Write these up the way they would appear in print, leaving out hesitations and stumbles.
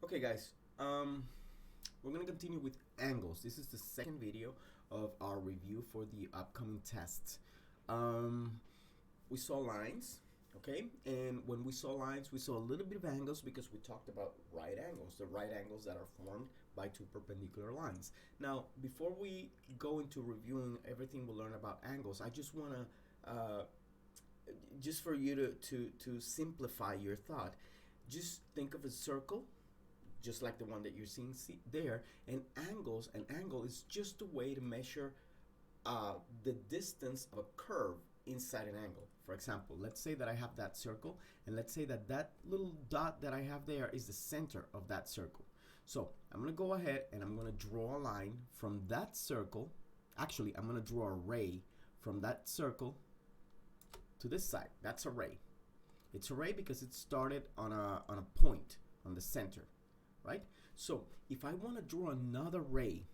Okay, guys, we're gonna continue with angles. This is the second video of our review for the upcoming test. Um, we saw lines, okay, and when we saw lines, we saw a little bit of angles because we talked about right angles, the right angles that are formed by two perpendicular lines. Now, before we go into reviewing everything we learn about angles, I just wanna just for you to simplify your thought, just think of a circle just like the one that you're seeing there. And angles, an angle is just a way to measure the distance of a curve inside an angle. For example, let's say that I have that circle, and let's say that that little dot that I have there is the center of that circle. So I'm going to go ahead and I'm going to draw a line from that circle. Actually, I'm going to draw a ray from that circle to this side. That's a ray. It's a ray because it started on a point on the center, right? So if I want to draw another ray,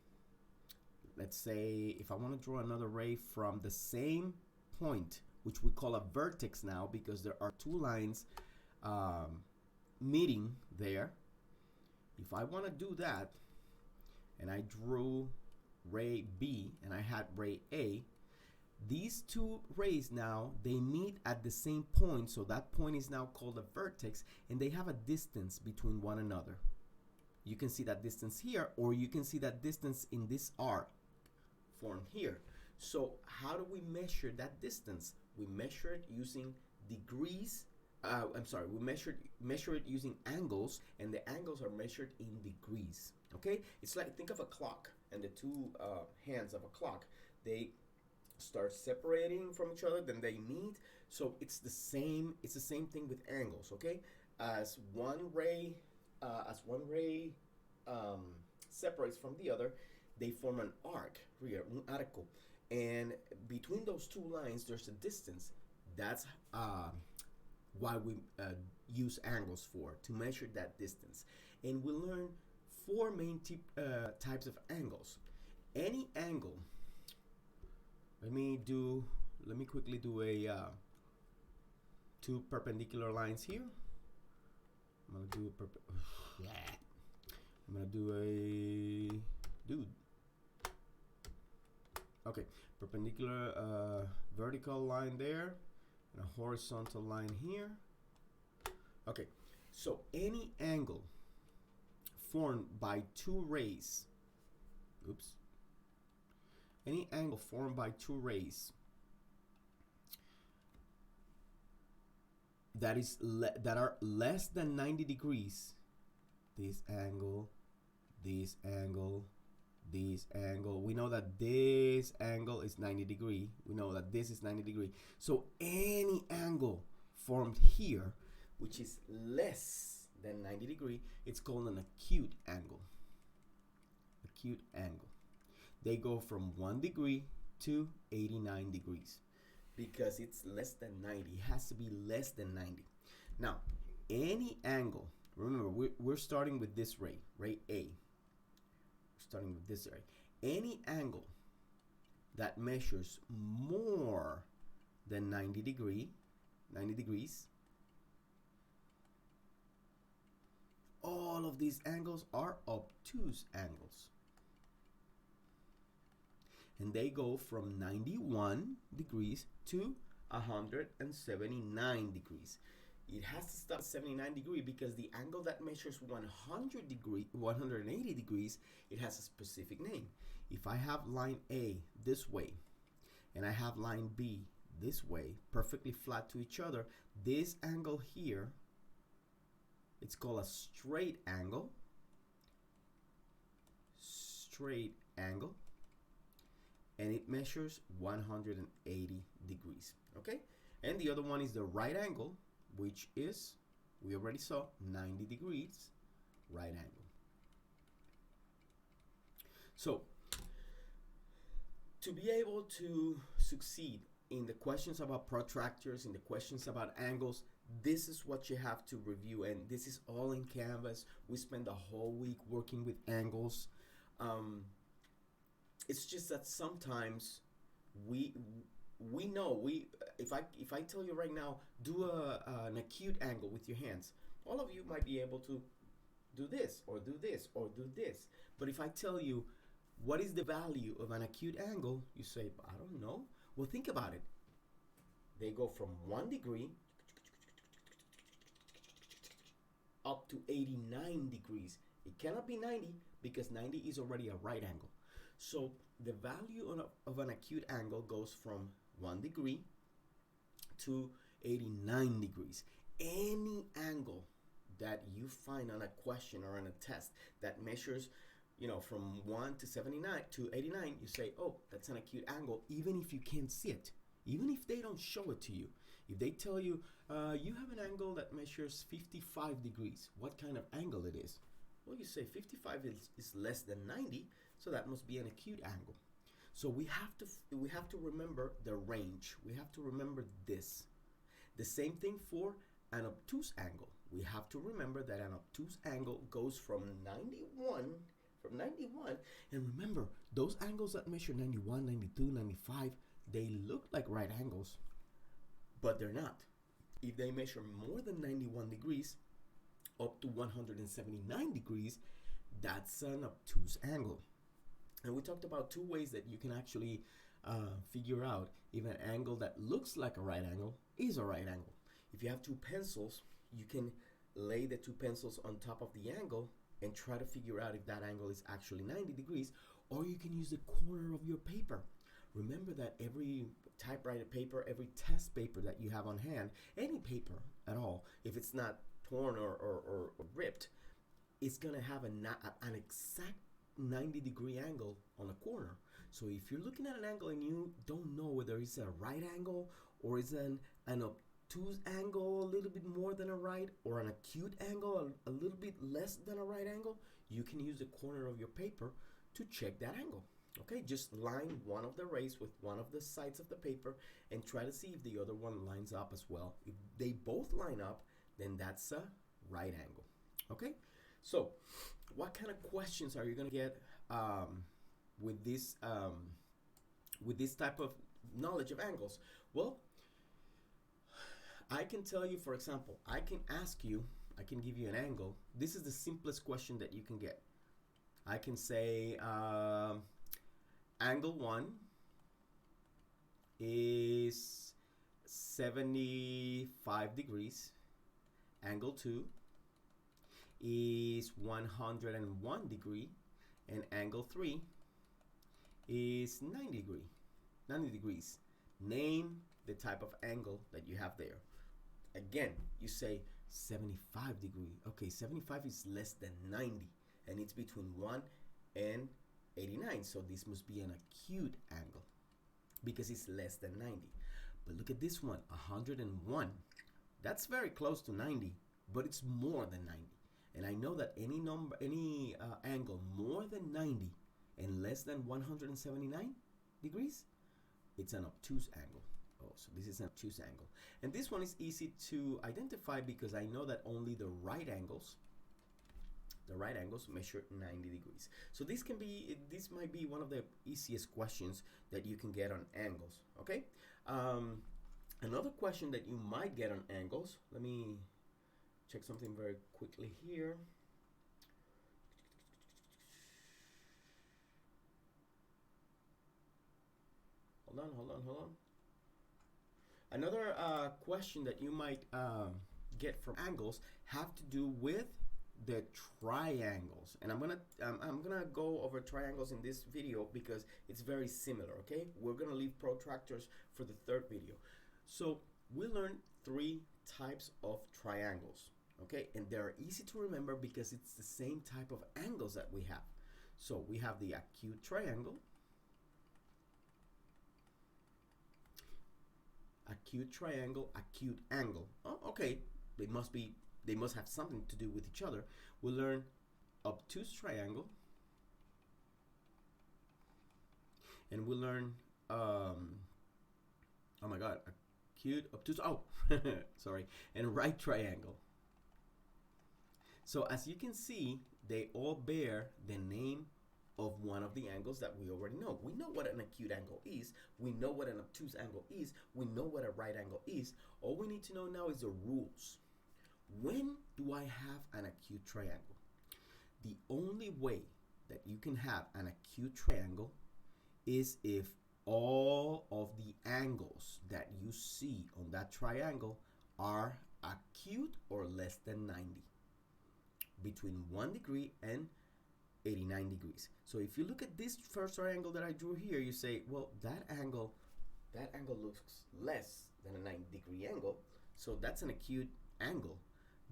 let's say if I want to draw another ray from the same point, which we call a vertex now because there are two lines meeting there. If I want to do that and I drew ray B and I had ray A, these two rays now, they meet at the same point, so that point is now called a vertex, and they have a distance between one another. You can see that distance here, or you can see that distance in this arc formed here. So how do we measure that distance? We measure it using degrees. We measure it using angles, and the angles are measured in degrees. Okay, it's like, think of a clock, and the two hands of a clock, they start separating from each other, then they meet. So it's the same thing with angles. Okay, as one ray separates from the other, they form an arc here, un arco, and between those two lines there's a distance. That's why we use angles for, to measure that distance. And we'll learn four main types of angles. Any angle, let me quickly do a two perpendicular lines here. I'm gonna do I'm gonna do a dude. Okay, perpendicular vertical line there, and a horizontal line here. Okay, so any angle formed by two rays, any angle formed by two rays that are less than 90 degrees, this angle, this angle, this angle, we know that this angle is 90 degree, we know that this is 90 degree. So any angle formed here which is less than 90 degree, it's called an acute angle. Acute angle. They go from 1 degree to 89 degrees because it's less than 90. It has to be less than 90. Now, any angle, remember, we're starting with this ray, ray A. We're starting with this ray. Any angle that measures more than 90 degrees, all of these angles are obtuse angles. And they go from 91 degrees to 179 degrees. It has to start at 79 degrees because the angle that measures 180 degrees, it has a specific name. If I have line A this way and I have line B this way, perfectly flat to each other, this angle here, it's called a straight angle. Straight angle. And it measures 180 degrees. Okay? And the other one is the right angle, which is, we already saw, 90 degrees, right angle. So, to be able to succeed in the questions about protractors, in the questions about angles, this is what you have to review, and this is all in Canvas. We spend the whole week working with angles. It's just that sometimes we know, if I tell you right now, do an acute angle with your hands, all of you might be able to do this or do this or do this. But if I tell you what is the value of an acute angle, you say, I don't know. Well, think about it. They go from 1 degree up to 89 degrees. It cannot be 90 because 90 is already a right angle. So the value of an acute angle goes from 1 degree to 89 degrees. Any angle that you find on a question or on a test that measures, from 1 to 79 to 89, you say, oh, that's an acute angle, even if you can't see it, even if they don't show it to you. If they tell you, you have an angle that measures 55 degrees, what kind of angle it is? Well, you say 55 is less than 90, so that must be an acute angle. So we have to remember the range. We have to remember this. The same thing for an obtuse angle. We have to remember that an obtuse angle goes from 91, and remember, those angles that measure 91, 92, 95, they look like right angles, but they're not. If they measure more than 91 degrees, up to 179 degrees, that's an obtuse angle. And we talked about two ways that you can actually figure out if an angle that looks like a right angle is a right angle. If you have two pencils, you can lay the two pencils on top of the angle and try to figure out if that angle is actually 90 degrees, or you can use the corner of your paper. Remember that every typewriter paper, every test paper that you have on hand, any paper at all, if it's not torn or ripped, it's going to have an exact 90 degree angle on a corner. So if you're looking at an angle and you don't know whether it's a right angle or is an obtuse angle a little bit more than a right, or an acute angle a little bit less than a right angle, you can use the corner of your paper to check that angle. Okay, just line one of the rays with one of the sides of the paper and try to see if the other one lines up as well. If they both line up, then that's a right angle. Okay, so what kind of questions are you going to get with this type of knowledge of angles? Well, I can tell you, for example, I can give you an angle. This is the simplest question that you can get. I can say angle 1 is 75 degrees. Angle 2 is 101 degree, and angle 3 is 90 degrees. Name the type of angle that you have there. Again, you say 75 degree. Okay, 75 is less than 90, and it's between 1 and 89. So this must be an acute angle because it's less than 90. But look at this one, 101. That's very close to 90, but it's more than 90. And I know that any angle more than 90 and less than 179 degrees, it's an obtuse angle. Oh, so this is an obtuse angle. And this one is easy to identify because I know that only the right angles measure 90 degrees. So this might be one of the easiest questions that you can get on angles. Okay. Another question that you might get on angles. Let me check something very quickly here. Hold on. Another question that you might get from angles have to do with the triangles, and I'm gonna go over triangles in this video because it's very similar. Okay, we're gonna leave protractors for the third video. So we learned 3 types of triangles. Okay, and they're easy to remember because it's the same type of angles that we have. So we have the acute triangle, acute angle. Oh, okay, they must have something to do with each other. We'll learn obtuse triangle, and we'll learn oh my god, acute, obtuse, sorry, and right triangle. So as you can see, they all bear the name of one of the angles that we already know. We know what an acute angle is. We know what an obtuse angle is. We know what a right angle is. All we need to know now is the rules. When do I have an acute triangle? The only way that you can have an acute triangle is if all of the angles that you see on that triangle are acute or less than 90, between 1 degree and 89 degrees. So if you look at this first triangle that I drew here, you say, well, that angle looks less than a 90-degree angle, so that's an acute angle.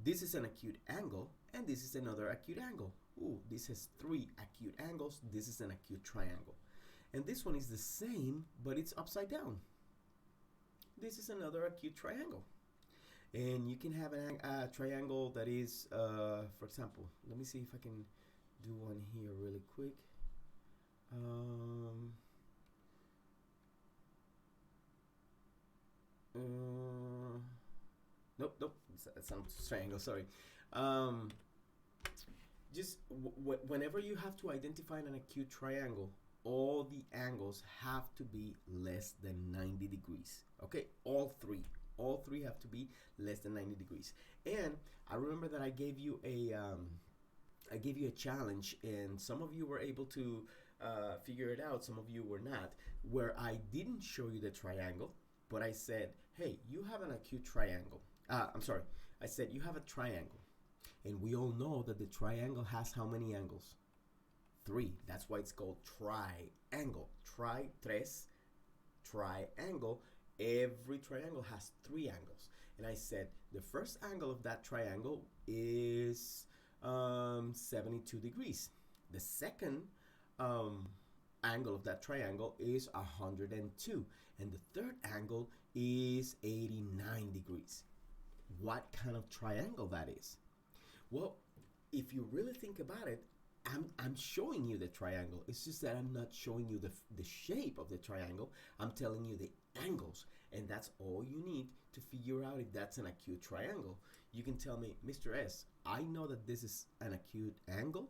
This is an acute angle, and this is another acute angle. Ooh, this has 3 acute angles. This is an acute triangle. And this one is the same, but it's upside down. This is another acute triangle. And you can have a triangle that is, for example, let me see if I can do one here really quick. Nope, it's not a triangle, sorry. Just whenever you have to identify an acute triangle, all the angles have to be less than 90 degrees. Okay, all three have to be less than 90 degrees. And I remember that I gave you a challenge, and some of you were able to figure it out, some of you were not, where I didn't show you the triangle, but I said, hey, you have an acute triangle. I said you have a triangle, and we all know that the triangle has how many angles? 3. That's why it's called triangle. Tres, triangle. Every triangle has 3 angles. And I said the first angle of that triangle is 72 degrees. The second angle of that triangle is 102. And the third angle is 89 degrees. What kind of triangle that is? Well, if you really think about it, I'm showing you the triangle. It's just that I'm not showing you the shape of the triangle. I'm telling you the angles, and that's all you need to figure out if that's an acute triangle. You can tell me, Mr. S, I know that this is an acute angle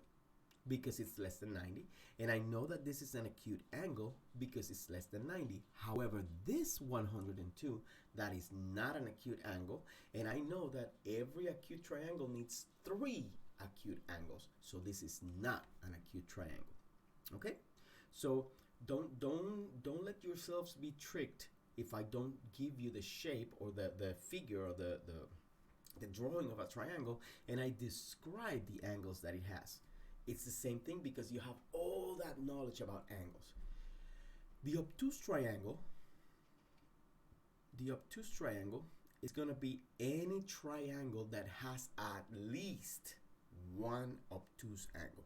because it's less than 90, and I know that this is an acute angle because it's less than 90. However, this 102, that is not an acute angle, and I know that every acute triangle needs 3 acute angles, so this is not an acute triangle. Okay, so don't let yourselves be tricked if I don't give you the shape or the figure or the drawing of a triangle and I describe the angles that it has. It's the same thing because you have all that knowledge about angles. The obtuse triangle is going to be any triangle that has at least one obtuse angle.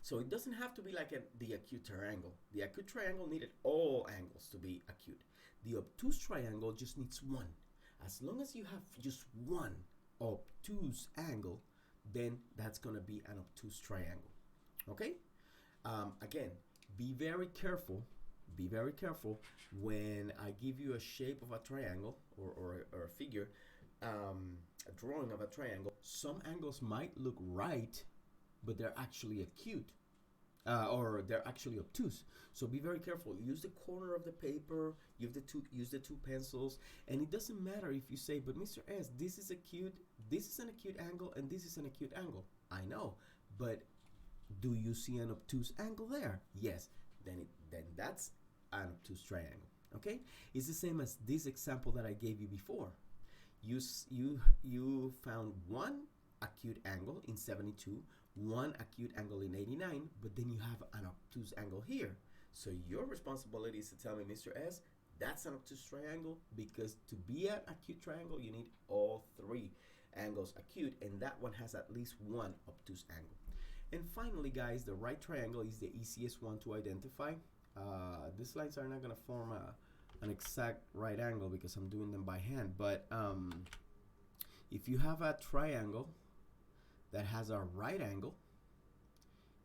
So it doesn't have to be like the acute triangle. The acute triangle needed all angles to be acute. The obtuse triangle just needs one. As long as you have just one obtuse angle, then that's going to be an obtuse triangle. Okay? Again, be very careful. Be very careful when I give you a shape of a triangle or a figure, a drawing of a triangle. Some angles might look right, but they're actually acute. Or they're actually obtuse. So be very careful. Use the corner of the paper, use the two pencils, and it doesn't matter if you say, but Mr. S, this is acute, this is an acute angle, and this is an acute angle. I know, but do you see an obtuse angle there? Yes, then that's an obtuse triangle. Okay? It's the same as this example that I gave you before. You found one acute angle in 72, one acute angle in 89, but then you have an obtuse angle here. So your responsibility is to tell me, Mr. S, that's an obtuse triangle, because to be an acute triangle, you need all 3 angles acute, and that one has at least one obtuse angle. And finally, guys, the right triangle is the easiest one to identify. These lines are not going to form an exact right angle because I'm doing them by hand, but if you have a triangle that has a right angle,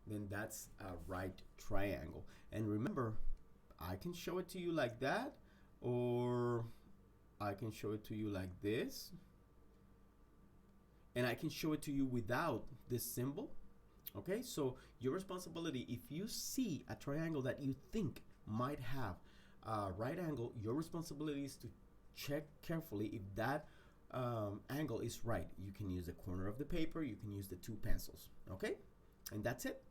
then that's a right triangle. And remember, I can show it to you like that, or I can show it to you like this, and I can show it to you without this symbol. Okay, so your responsibility, if you see a triangle that you think might have a right angle, your responsibility is to check carefully if that angle is right. You can use the corner of the paper, you can use the two pencils, okay? And that's it.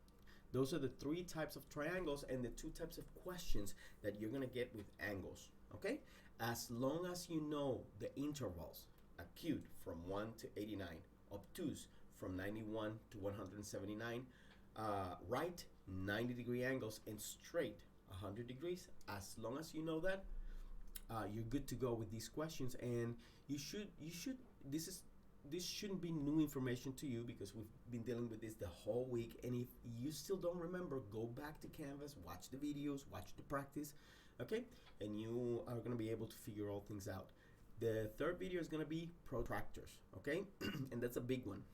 Those are the three types of triangles and the two types of questions that you're gonna get with angles, okay? As long as you know the intervals, acute from 1 to 89, obtuse from 91 to 179, right 90-degree angles, and straight 100 degrees. As long as you know that, you're good to go with these questions, and you should this shouldn't be new information to you because we've been dealing with this the whole week. And if you still don't remember, go back to Canvas, watch the videos, watch the practice, okay? And you are going to be able to figure all things out. The third video is going to be protractors, okay? And that's a big one.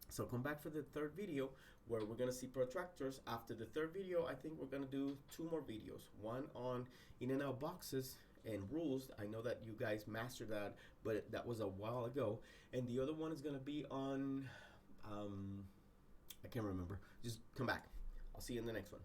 So come back for the third video where we're going to see protractors. After the third video, I think we're going to do 2 more videos. One on in and out boxes and rules. I know that you guys mastered that, but that was a while ago. And the other one is going to be on, I can't remember. Just come back. I'll see you in the next one.